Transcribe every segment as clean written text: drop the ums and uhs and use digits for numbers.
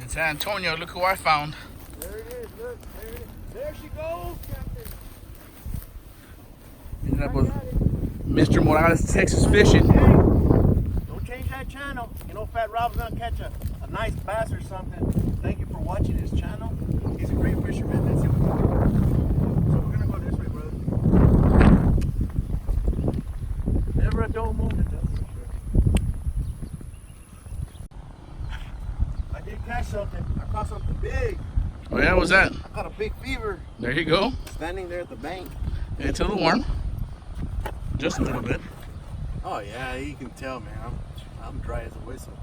In San Antonio, look who I found. There it is, look, there it is. There she goes, Captain. Ended up with Mr. Morales, Texas Fishing. Hey, don't change that channel. You know Fat Rob's gonna catch a nice bass or something. Thank you for watching his channel. He's a great fisherman. That's him. So we're gonna go this way, brother. Never a dull moment, that's for sure. I did catch something. I caught something big. Oh yeah, what was that? I caught a big fever. There you go. Standing there at the bank. It's a little warm. Just a little bit. Oh yeah, you can tell, man. I'm dry as a whistle.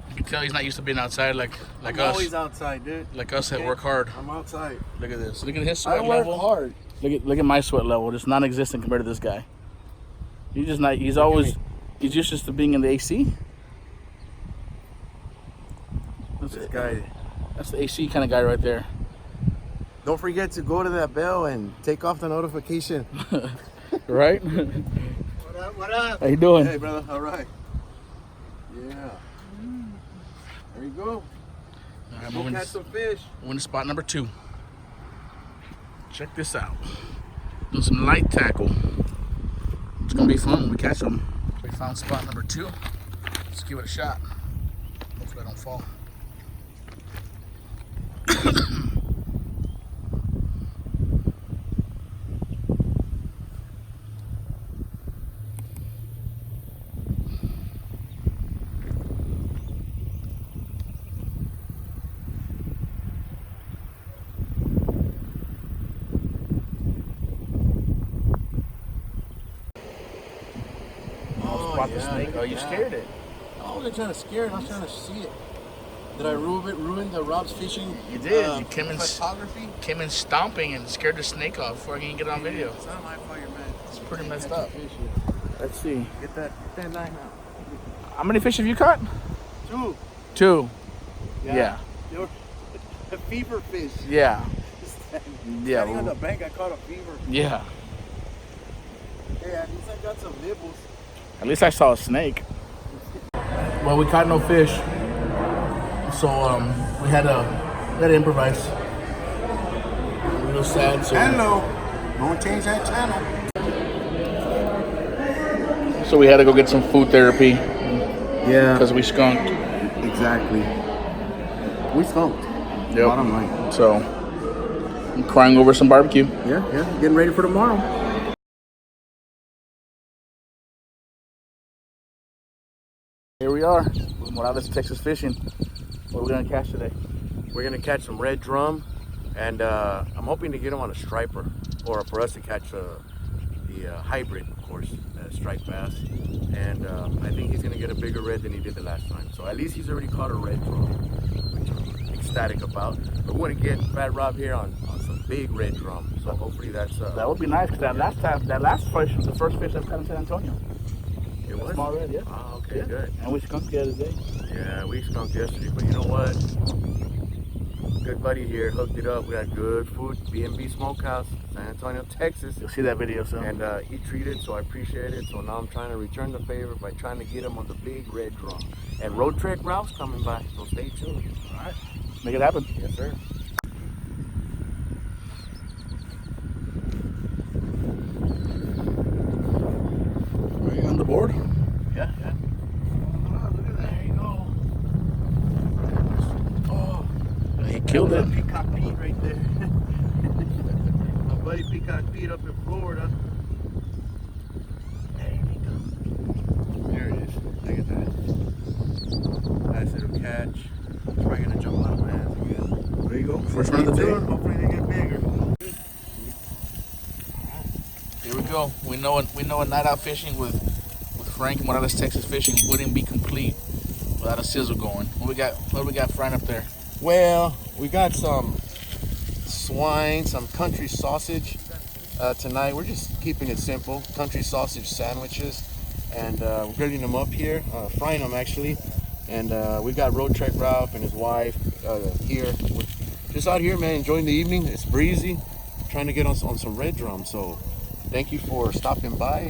You can tell he's not used to being outside like I'm us. always outside, dude. Like us that work hard. I'm outside. Look at this. Look at his I sweat work level. hard. Look at my sweat level. Just non-existent compared to this guy. He's just not. He's used to being in the AC. This guy. That's the AC kind of guy right there. Don't forget to go to that bell and take off the notification. Right? What up? What up? How you doing? Hey, brother. All right. Yeah. There you go. All right, Go catch some fish. moving to spot number 2. Check this out. Doing some light tackle. It's gonna be fun when we catch them. We found spot number 2. Let's give it a shot. Hopefully I don't fall. The snake. Oh, you scared it. I wasn't trying to scare it. I was trying to see it. Did I ruin the Rob's fishing? You did. You came photography. in stomping and scared the snake off before I can get it on video. It's not my fault, you're mad. It's pretty messed up. Let's see. Get that line out. How many fish have you caught? 2. 2. Yeah. They were a fever fish. Yeah. Standing on the bank, I caught a fever. Yeah. Hey, at least I got some nibbles. At least I saw a snake. Well, we caught no fish, so we had to improvise. A little sad. So Hello. Don't change that channel. So we had to go get some food therapy. Yeah. Because we skunked. Exactly. We skunked. Yep. Bottom line. So I'm crying over some barbecue. Yeah. Getting ready for tomorrow. Here we are, Morales, Texas Fishing. What are we gonna catch today? We're gonna catch some red drum, and I'm hoping to get them on a striper, or for us to catch the hybrid, of course, striped bass. And I think he's gonna get a bigger red than he did the last time. So at least he's already caught a red drum, which I'm ecstatic about. But we're gonna get Fat Rob here on some big red drum. So hopefully that's that would be nice, because that last fish was the first fish I've caught in San Antonio. It was small red, yeah. Oh, okay, good. And we skunked the other day. Yeah, we skunked yesterday, but you know what? Good buddy here hooked it up. We got good food, B&B Smokehouse, San Antonio, Texas. You'll see that video soon. And he treated, so I appreciate it. So now I'm trying to return the favor by trying to get him on the big red drum. And Road Trek Ralph's coming by, so stay tuned. All right, make it happen. Yes, sir. Are you on the board? Yeah. Oh, look at that. There you go. Oh, He killed it. Peacock Pete right there. My buddy Peacock Pete up in Florida. There we go. There it is. Look at that. Nice little catch. It's probably gonna jump out of my hands again. There you go. First one of the day. Hopefully they get bigger. Here we go. We know a night out fishing with Frank Morales, Texas Fishing wouldn't be complete without a sizzle going. What do we got frying up there? Well, we got some swine, some country sausage tonight. We're just keeping it simple. Country sausage sandwiches. And we're grilling them up here, frying them actually. And we got Road Trek Ralph and his wife here. We're just out here, man, enjoying the evening. It's breezy. Trying to get on some red drum. So thank you for stopping by.